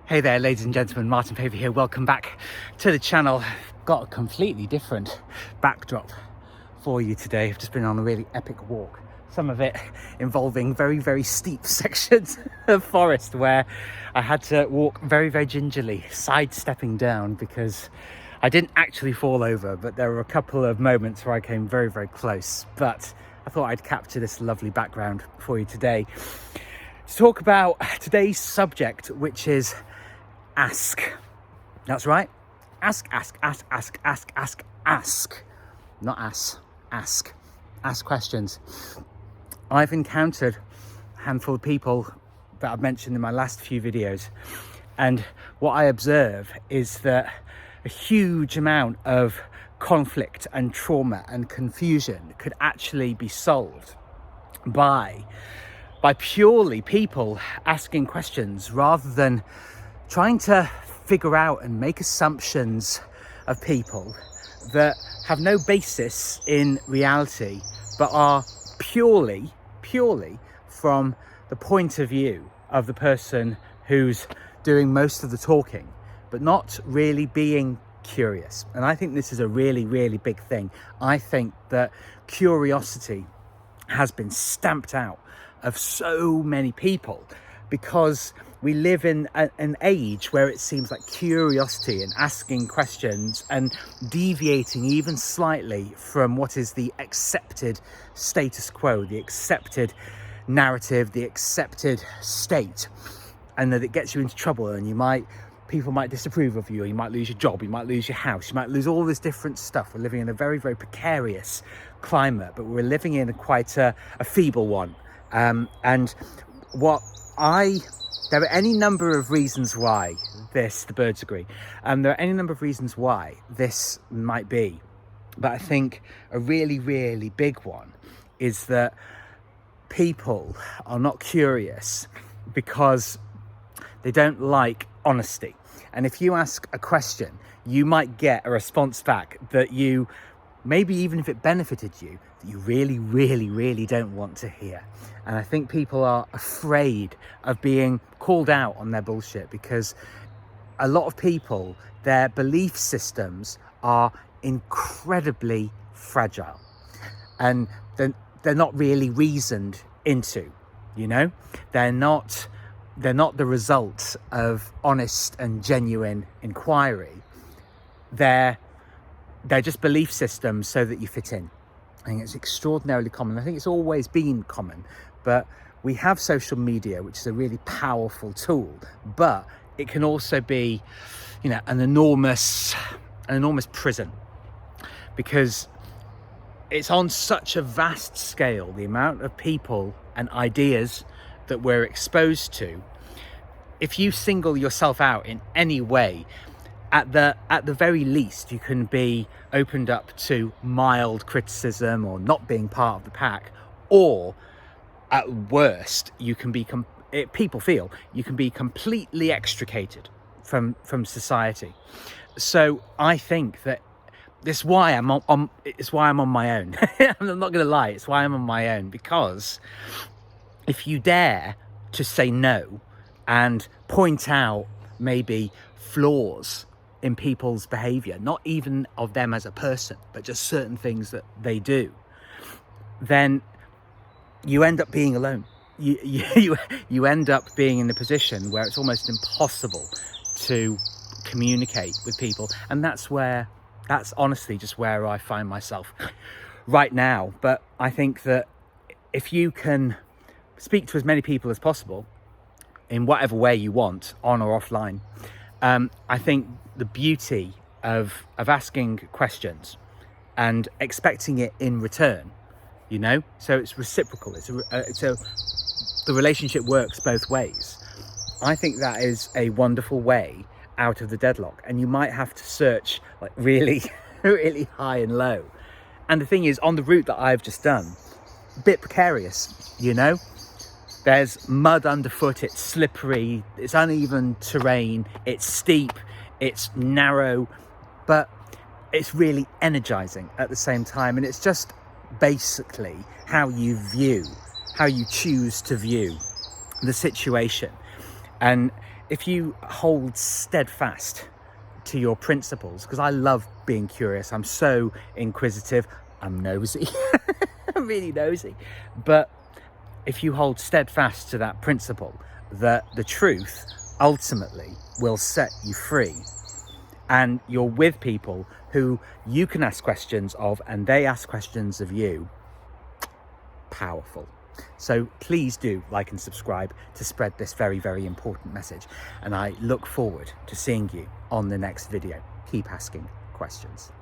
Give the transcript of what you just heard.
Hey there, ladies and gentlemen, Martin Paver here. Welcome back to the channel. Got a completely different backdrop for you today. I've just been on a really epic walk. Some of it involving very, very steep sections of forest where I had to walk very, very gingerly, sidestepping down because I didn't actually fall over, but there were a couple of moments where I came very, very close. But I thought I'd capture this lovely background for you today to talk about today's subject, which is ask. That's right. Ask. Not ass. Ask. Ask questions. I've encountered a handful of people that I've mentioned in my last few videos. And what I observe is that a huge amount of conflict and trauma and confusion could actually be solved by purely people asking questions rather than trying to figure out and make assumptions of people that have no basis in reality, but are purely from the point of view of the person who's doing most of the talking, but not really being curious. And I think this is a really, really big thing. I think that curiosity has been stamped out of so many people because we live in an age where it seems like curiosity and asking questions and deviating even slightly from what is the accepted status quo, the accepted narrative, the accepted state, and that it gets you into trouble, and people might disapprove of you, or you might lose your job, you might lose your house, you might lose all this different stuff. We're living in a very, very precarious climate, but we're living in quite a feeble one. There are any number of reasons why the birds agree. There are any number of reasons why this might be. But I think a really, really big one is that people are not curious because they don't like honesty. And if you ask a question, you might get a response back that you, maybe even if it benefited you, that you really, really, really don't want to hear. And I think people are afraid of being called out on their bullshit because a lot of people, their belief systems are incredibly fragile and they're not really reasoned into, you know? They're not the result of honest and genuine inquiry. They're just belief systems so that you fit in. I think it's extraordinarily common. I think it's always been common, but we have social media, which is a really powerful tool, but it can also be, an enormous prison because it's on such a vast scale, the amount of people and ideas that we're exposed to. If you single yourself out in any way, at the very least, you can be opened up to mild criticism or not being part of the pack, or at worst, you can be people feel you can be completely extricated from society. So I think that it's why I'm on my own. I'm not going to lie, it's why I'm on my own, because if you dare to say no and point out maybe flaws in people's behavior, not even of them as a person, but just certain things that they do, then you end up being alone. You end up being in a position where it's almost impossible to communicate with people. And that's honestly just where I find myself right now. But I think that if you can speak to as many people as possible in whatever way you want, on or offline, I think the beauty of asking questions and expecting it in return, so it's reciprocal. The relationship works both ways. I think that is a wonderful way out of the deadlock, and you might have to search like really, really high and low. And the thing is, on the route that I've just done, a bit precarious, There's mud underfoot, it's slippery, it's uneven terrain, it's steep, it's narrow, but it's really energizing at the same time. And it's just basically how you choose to view the situation. And if you hold steadfast to your principles, because I love being curious, I'm so inquisitive, I'm nosy, I'm really nosy, but if you hold steadfast to that principle that the truth ultimately will set you free, and you're with people who you can ask questions of and they ask questions of you, powerful. So please do like and subscribe to spread this very, very important message. And I look forward to seeing you on the next video. Keep asking questions.